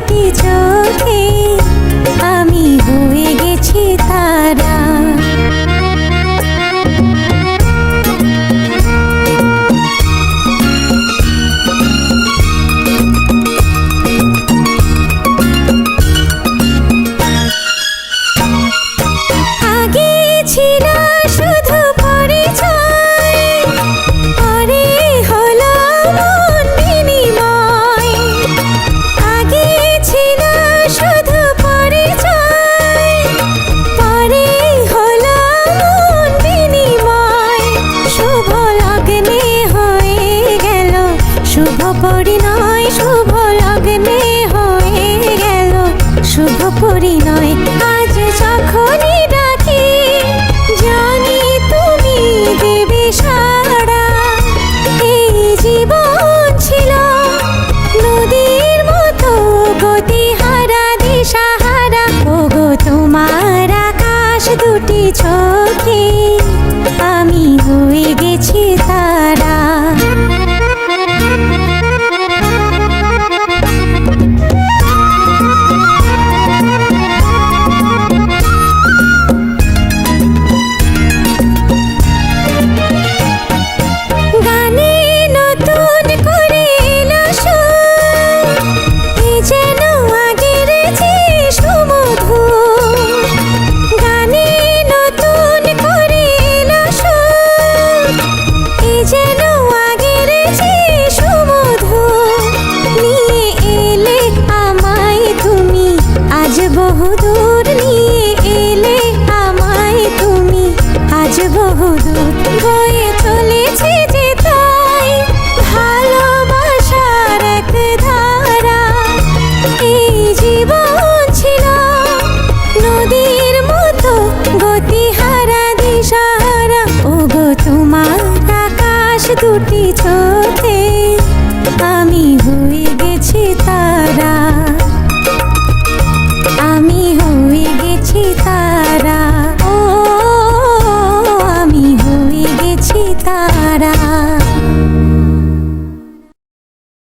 দুটি চোখে আমি হয়ে গেছি তারা। আগে ছিল শুধু পরিচয়, পরে হলো মন বিনিময়। আগে ছিল শুধু পরিচয়, পরে হলো মন বিনিময়। শুভ লগ্নে হয়ে গেল শুভ পরিণয়, শুভ লগ্নে হয়ে গেল শুভ পরিণয়। আজ যখনই ডাকি জানি তুমি দেবে সাড়া। এই জীবন ছিল নদীর মতো গতিহারা দিশাহারা। ওগো তোমার আকাশ দুটি চোখে আমি হয়ে গেছি তারা। গানে নতুন করে এলো সুর, এ যেন আগের যে সুমধুর। গানে নতুন করে এলো সুর, এ যেন আগের যে সুমধুর। নিয়ে এলে আমায় তুমি আজ বহুদূর, নিয়ে এলে আমায় তুমি আজ বহুদূর। বয়ে চলেছে যে তাই ভালোবাসার এক ধারা। এই জীবন ছিল নদীর মতো গতিহারা দিশাহারা। ওগো তোমার আকাশ দুটি চোখে আমি হয়ে